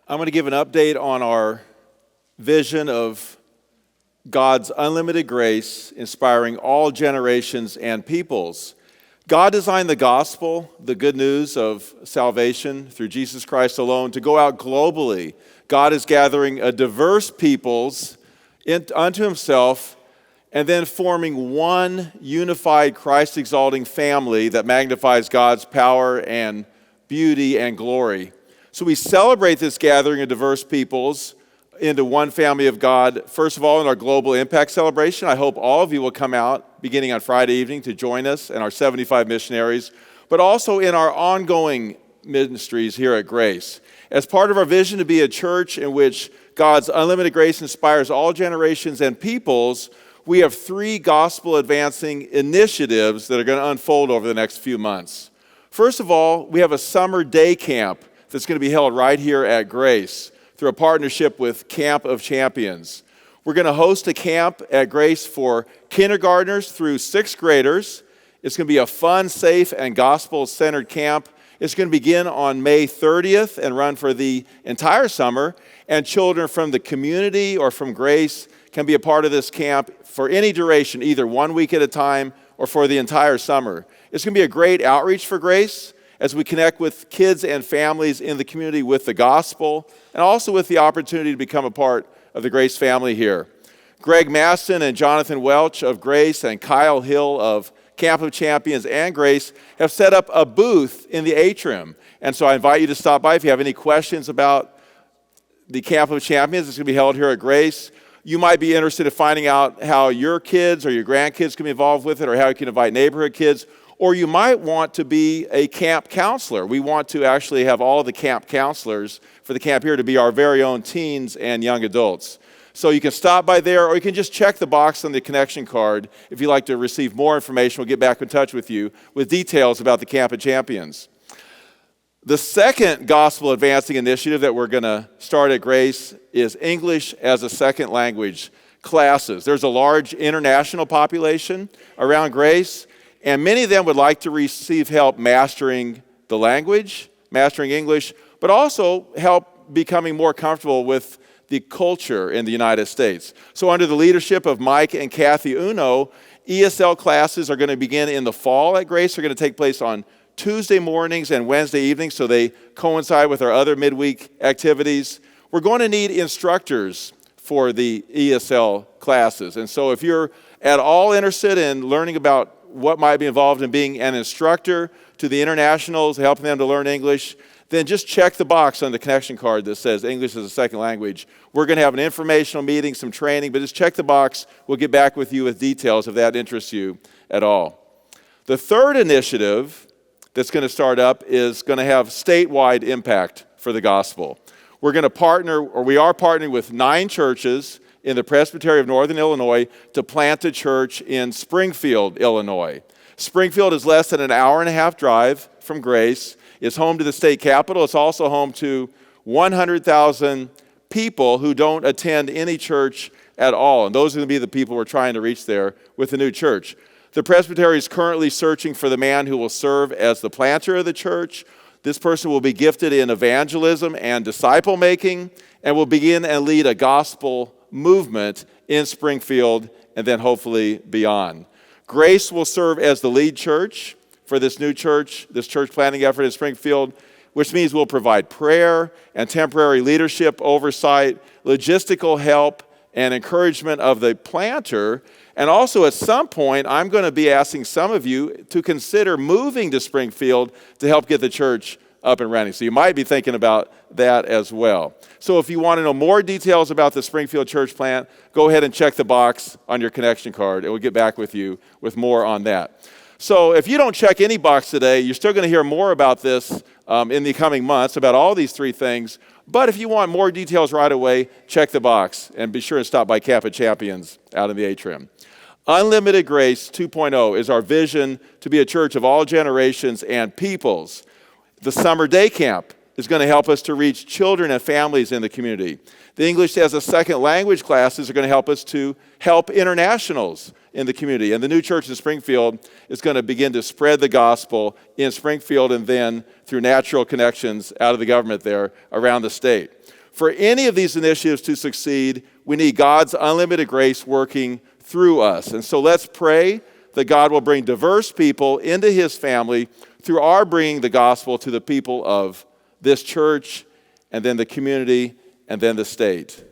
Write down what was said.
I'm going to give an update on our vision of God's unlimited grace, inspiring all generations and peoples. God designed the gospel, the good news of salvation through Jesus Christ alone, to go out globally. God is gathering a diverse peoples unto himself and then forming one unified Christ-exalting family that magnifies God's power and beauty and glory. So we celebrate this gathering of diverse peoples into one family of God, first of all, in our Global Impact Celebration. I hope all of you will come out beginning on Friday evening to join us and our 75 missionaries, but also in our ongoing ministries here at Grace. As part of our vision to be a church in which God's unlimited grace inspires all generations and peoples, we have 3 gospel-advancing initiatives that are going to unfold over the next few months. First of all, we have a summer day camp that's going to be held right here at Grace through a partnership with Camp of Champions. We're going to host a camp at Grace for kindergartners through 6th graders. It's going to be a fun, safe, and gospel-centered camp. It's going to begin on May 30th and run for the entire summer, and children from the community or from Grace can be a part of this camp for any duration, either 1 week at a time or for the entire summer. It's going to be a great outreach for Grace as we connect with kids and families in the community with the gospel, and also with the opportunity to become a part of the Grace family here. Greg Maston and Jonathan Welch of Grace and Kyle Hill of Camp of Champions and Grace have set up a booth in the atrium. And so I invite you to stop by if you have any questions about the Camp of Champions. It's going to be held here at Grace. You might be interested in finding out how your kids or your grandkids can be involved with it, or how you can invite neighborhood kids. Or you might want to be a camp counselor. We want to actually have all of the camp counselors for the camp here to be our very own teens and young adults. So you can stop by there, or you can just check the box on the connection card if you'd like to receive more information. We'll get back in touch with you with details about the Camp of Champions. The second gospel advancing initiative that we're going to start at Grace is English as a second language classes. There's a large international population around Grace, and many of them would like to receive help mastering the language, mastering English, but also help becoming more comfortable with the culture in the United States. So under the leadership of Mike and Kathy Uno, ESL classes are going to begin in the fall at Grace. They're going to take place on Tuesday mornings and Wednesday evenings, so they coincide with our other midweek activities. We're going to need instructors for the ESL classes. And so if you're at all interested in learning about what might be involved in being an instructor to the internationals, helping them to learn English, then just check the box on the connection card that says English as a second language. We're going to have an informational meeting, some training, but just check the box. We'll get back with you with details if that interests you at all. The third initiative that's going to start up is going to have statewide impact for the gospel. We're going to partner, or we are partnering with 9 churches in the Presbyterian of Northern Illinois to plant a church in Springfield, Illinois. Springfield is less than an hour-and-a-half drive from Grace. It's home to the state capitol. It's also home to 100,000 people who don't attend any church at all. And those are going to be the people we're trying to reach there with the new church. The presbytery is currently searching for the man who will serve as the planter of the church. This person will be gifted in evangelism and disciple-making, and will begin and lead a gospel movement in Springfield and then hopefully beyond. Grace will serve as the lead church for this new church, this church planting effort in Springfield, which means we'll provide prayer and temporary leadership oversight, logistical help, and encouragement of the planter. And also at some point, I'm going to be asking some of you to consider moving to Springfield to help get the church up and running. So you might be thinking about that as well. So if you want to know more details about the Springfield church plant, go ahead and check the box on your connection card, and we'll get back with you with more on that. So if you don't check any box today, you're still going to hear more about this in the coming months, about all these 3 things. But if you want more details right away, check the box, and be sure to stop by Camp of Champions out in the atrium. Unlimited Grace 2.0 is our vision to be a church of all generations and peoples. The summer day camp is going to help us to reach children and families in the community. The English as a second language classes are going to help us to help internationals in the community. And the new church in Springfield is going to begin to spread the gospel in Springfield and then through natural connections out of the government there around the state. For any of these initiatives to succeed, we need God's unlimited grace working through us. And so let's pray that God will bring diverse people into his family through our bringing the gospel to the people of this church, and then the community, and then the state.